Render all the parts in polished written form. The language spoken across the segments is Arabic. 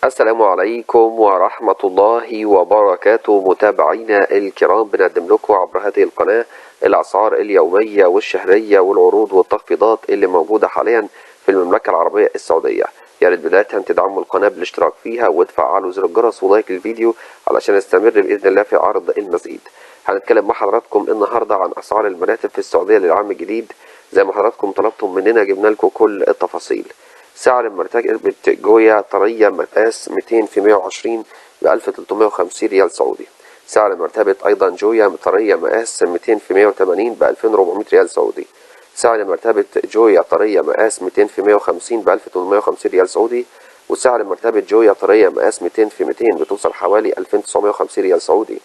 السلام عليكم ورحمة الله وبركاته. متابعينا الكرام، بنقدم لكم عبر هذه القناة الأسعار اليومية والشهرية والعروض والتخفيضات اللي موجودة حاليا في المملكة العربية السعودية. يا ريت بداية تدعموا القناة بالاشتراك فيها وتفعلوا زر الجرس ولايك للفيديو علشان نستمر بإذن الله في عرض المزيد. هنتكلم مع حضراتكم النهاردة عن أسعار المراتب في السعودية للعام الجديد. زي ما حضراتكم طلبتم مننا جبنا لكم كل التفاصيل. سعر مرتبة جويا طرية مقاس 200 في 120 ب 1350 ريال سعودي. سعر مرتبة أيضا جويا طرية مقاس 200 في 180 ب 2400 ريال سعودي. سعر مرتبة جويا طرية مقاس 200 في 150 ب 1850 ريال سعودي. وسعر مرتبة جويا طرية مقاس 200 في 200 بتوصل حوالي 2950 ريال سعودي.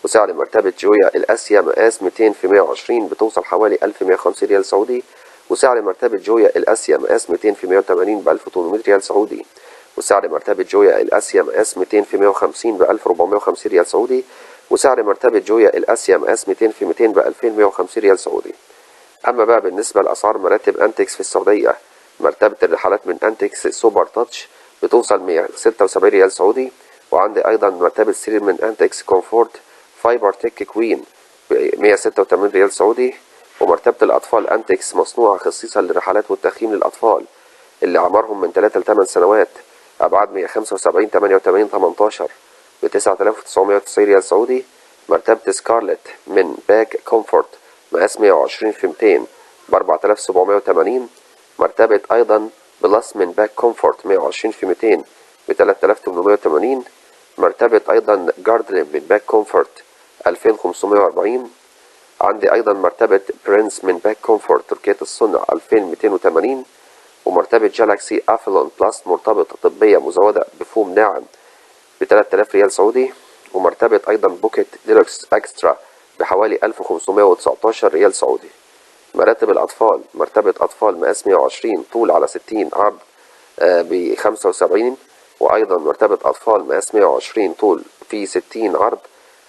وسعر مرتبة جويا الآسيا مقاس 200 في 120 بتوصل حوالي 1150 ريال سعودي. وسعر مرتبة جويا الآسيا مقاس 200 في 180 ب 1800 ريال سعودي. وسعر مرتبة جويا الآسيا مقاس 200 في 150 ب 1450 ريال سعودي. وسعر مرتبة جويا الآسيا مقاس 200 في 200 ب 2150 ريال سعودي. أما بقى بالنسبة لأسعار مراتب أنتكس في السعودية، مرتبة الرحلات من أنتكس سوبر تاتش بتوصل 176 ريال سعودي. وعندي أيضا مرتبة سرير من أنتكس كومفورت فايبر تك كوين ب 186 ريال سعودي. ومرتبة الأطفال أنتكس مصنوعة خصيصا للرحلات والتخييم للأطفال اللي أعمارهم من 3 ل 8 سنوات، أبعاد 175 88 18 ب 9990 ريال سعودي. مرتبة سكارلت من باك كومفورت مقاس 120 في 200 ب 4780. مرتبة أيضا بلس من باك كومفورت 120 في 200 ب 3880. مرتبة أيضا جاردلين من باك كومفورت 2540. عندي أيضا مرتبة برنس من باك كومفورت تركية الصنع 2280. ومرتبة جالاكسي أفلون بلس مرتبطة طبية مزودة بفوم ناعم ب 3000 ريال سعودي. ومرتبة أيضا بوكيت ديلوكس أكسترا بحوالي 1519 ريال سعودي. مراتب الأطفال، مرتبة أطفال مقاس 120 طول على 60 عرض ب 75. وأيضا مرتبة أطفال مقاس 120 طول في 60 عرض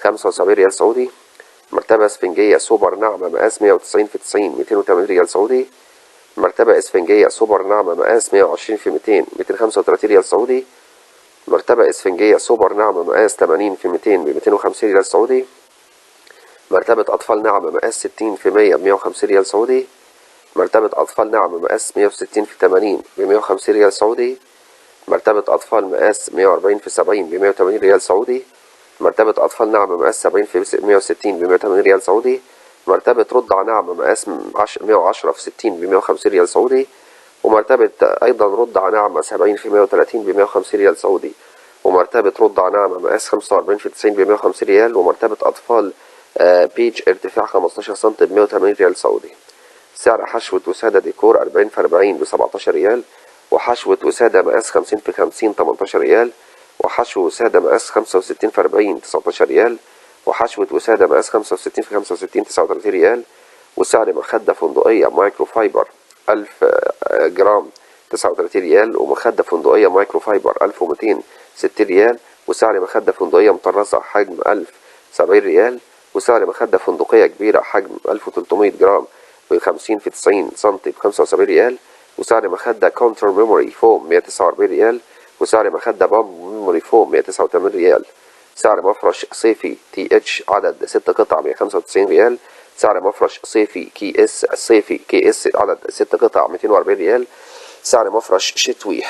75 ريال سعودي. مرتبة اسفنجية سوبر ناعمة مقاس 190 في 90 280 ريال سعودي. مرتبة اسفنجية سوبر ناعمة مقاس 120 في 200 235 ريال سعودي. مرتبة اسفنجية سوبر ناعمة مقاس 80 في 200 ب 250 ريال سعودي. مرتبة أطفال ناعمة مقاس 60 في 100 ب 150 ريال سعودي. مرتبة أطفال ناعمة مقاس 160 في 80 ب 150 ريال سعودي. مرتبة أطفال مقاس 140 في 70 ب 180 ريال سعودي. مرتبة أطفال ناعمة مقاس 70 في 160 ب 180 ريال سعودي. مرتبة رضع ناعمة مقاس 110 في 60 ب 150 ريال سعودي. ومرتبة أيضا رضع ناعمة 70 في 130 ب 150 ريال سعودي. ومرتبة رضع ناعمة مقاس 45 في 90 ب 150 ريال. ومرتبة أطفال بيج ارتفاع 15 سم ب 180 ريال سعودي. سعر حشوة وسادة ديكور 40 في 40 ب 17 ريال. وحشوة وسادة مقاس 50 في 50 18 ريال. وحشو وسادة مقاس 65 في 40 19 ريال. وحشوة وسادة مقاس 65 في 65 39 ريال. وسعر مخدة فندقية مايكرو فايبر 1000 جرام 39 ريال. ومخدة فندقية مايكرو فايبر 1200 60 ريال. وسعر مخدة فندقية مطرزة حجم 1000 70 ريال. وسعر مخدة فندقية كبيرة حجم 1300 جرام ب 50 في 90 سم ب 75 ريال. وسعر مخدة كونتر ميموري فوم 149 ريال. وسعر مخدة بامب ميموري فوم 189 ريال. سعر مفرش صيفي تي اتش عدد 6 قطع 195 ريال. سعر مفرش صيفي كي اس عدد 6 قطع 240 ريال. سعر مفرش شتوي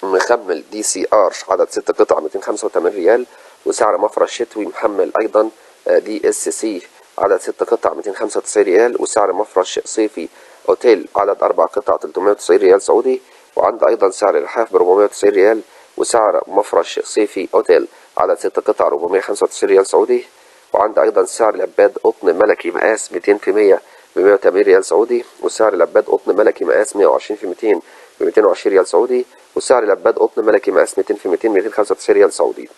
محمل دي سي ار عدد 6 قطع 285 ريال. وسعر مفرش شتوي محمل ايضا دي اس سي عدد 6 قطع 295 ريال. وسعر مفرش صيفي اوتيل عدد 4 قطع 390 ريال سعودي. وعند ايضا سعر اللحاف ب 490 ريال. وسعر مفرش صيفي اوتيل عدد 6 قطع 495 ريال سعودي. وعند ايضا سعر لباد قطن ملكي مقاس 200 في 100 ب 180 ريال سعودي. وسعر لباد قطن ملكي مقاس 120 في 200 ب 220 ريال سعودي. وسعر لباد قطن ملكي مقاس 200 في 200 295 ريال سعودي.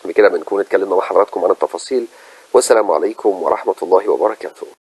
بكده بنكون اتكلمنا مع حضراتكم عن التفاصيل. والسلام عليكم ورحمة الله وبركاته.